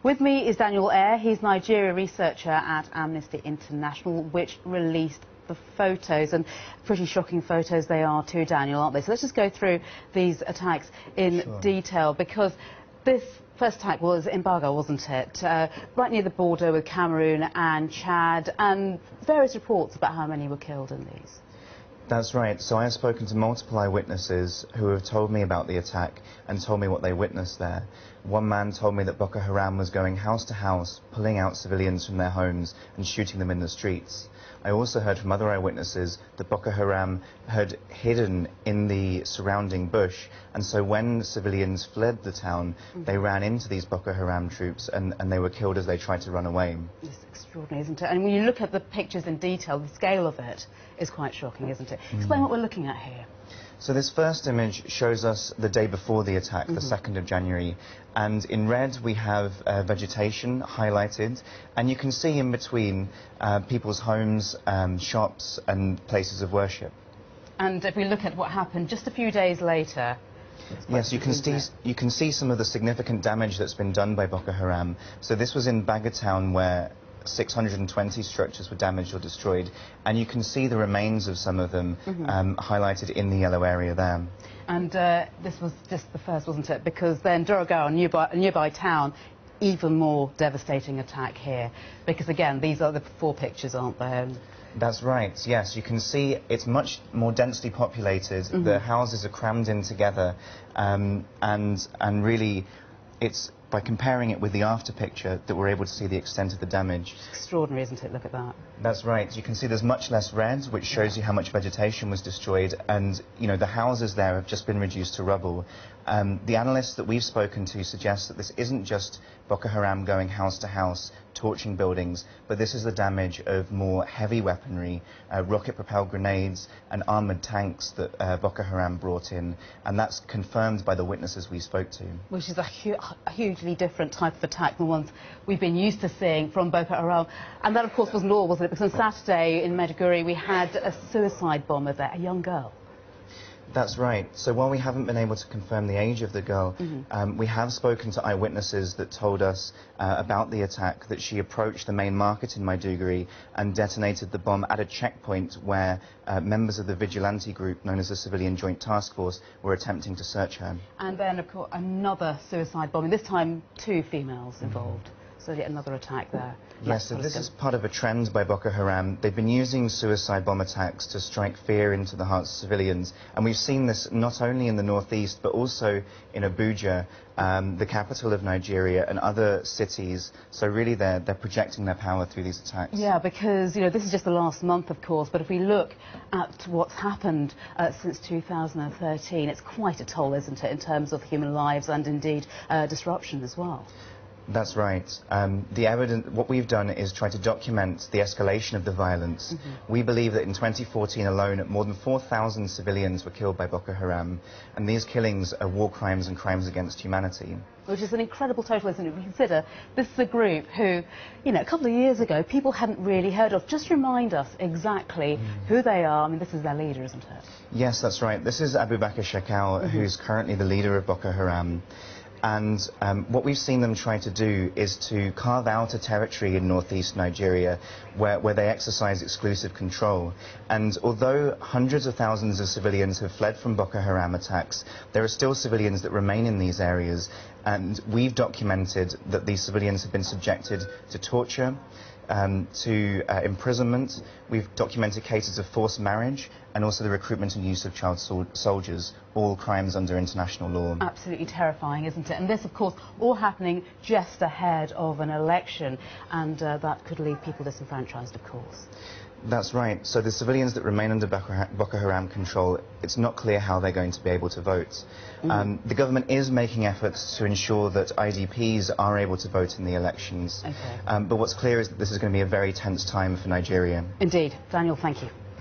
With me is Daniel Eyre. He's Nigeria researcher at Amnesty International, which released the photos, and pretty shocking photos they are too, Daniel, aren't they? So let's just go through these attacks in detail, because this first attack was in Baga, wasn't it? Right near the border with Cameroon and Chad, and various reports about how many were killed in these. That's right. So I have spoken to multiple eyewitnesses who have told me about the attack and told me what they witnessed there. One man told me that Boko Haram was going house to house, pulling out civilians from their homes and shooting them in the streets. I also heard from other eyewitnesses that Boko Haram had hidden in the surrounding bush, and so when civilians fled the town, they ran into these Boko Haram troops and they were killed as they tried to run away. It's extraordinary, isn't it? And when you look at the pictures in detail, the scale of it is quite shocking, isn't it? Explain what we're looking at here. So this first image shows us the day before the attack, the 2nd of January, and in red we have vegetation highlighted, and you can see in between people's homes, shops and places of worship. And if we look at what happened just a few days later... Yes, you can see some of the significant damage that's been done by Boko Haram. So this was in Baga town, where 620 structures were damaged or destroyed, and you can see the remains of some of them highlighted in the yellow area there. And this was just the first, wasn't it? Because then Dorogao, a nearby town, even more devastating attack here. Because again, these are the 4 pictures, aren't they? That's right, yes. You can see it's much more densely populated. The houses are crammed in together, and really it's by comparing it with the after picture that we're able to see the extent of the damage. Extraordinary, isn't it? Look at that. That's right. You can see there's much less red, which shows you how much vegetation was destroyed, and you know the houses there have just been reduced to rubble. The analysts that we've spoken to suggest that this isn't just Boko Haram going house to house, torching buildings, but this is the damage of more heavy weaponry, rocket-propelled grenades and armoured tanks that Boko Haram brought in, and that's confirmed by the witnesses we spoke to. Which is a hugely different type of attack than the ones we've been used to seeing from Boko Haram. And that, of course, wasn't all, wasn't it? Because on Saturday in Maiduguri we had a suicide bomber there, a young girl. That's right. So while we haven't been able to confirm the age of the girl, we have spoken to eyewitnesses that told us about the attack, that she approached the main market in Maiduguri and detonated the bomb at a checkpoint where members of the vigilante group known as the Civilian Joint Task Force were attempting to search her. And then, of course, another suicide bombing, this time 2 females involved. So yet another attack there. Yes, so this is part of a trend by Boko Haram. They've been using suicide bomb attacks to strike fear into the hearts of civilians. And we've seen this not only in the northeast, but also in Abuja, the capital of Nigeria, and other cities. So really they're projecting their power through these attacks. Yeah, because, you know, this is just the last month, of course, but if we look at what's happened since 2013, it's quite a toll, isn't it, in terms of human lives and indeed disruption as well. That's right. What we've done is try to document the escalation of the violence. We believe that in 2014 alone, more than 4,000 civilians were killed by Boko Haram, and these killings are war crimes and crimes against humanity. Which is an incredible total, isn't it? If you consider this is a group who, you know, a couple of years ago, people hadn't really heard of. Just remind us exactly who they are. I mean, this is their leader, isn't it? Yes, that's right. This is Abubakar Shekau, who's currently the leader of Boko Haram. And what we've seen them try to do is to carve out a territory in northeast Nigeria where they exercise exclusive control. And although hundreds of thousands of civilians have fled from Boko Haram attacks, there are still civilians that remain in these areas. And we've documented that these civilians have been subjected to torture, to imprisonment. We've documented cases of forced marriage and also the recruitment and use of child soldiers, all crimes under international law. Absolutely terrifying, isn't it? And this, of course, all happening just ahead of an election, and that could leave people disenfranchised, of course. That's right. So the civilians that remain under Boko Haram control, it's not clear how they're going to be able to vote. The government is making efforts to ensure that IDPs are able to vote in the elections. But what's clear is that this is going to be a very tense time for Nigeria. Indeed. Daniel, thank you.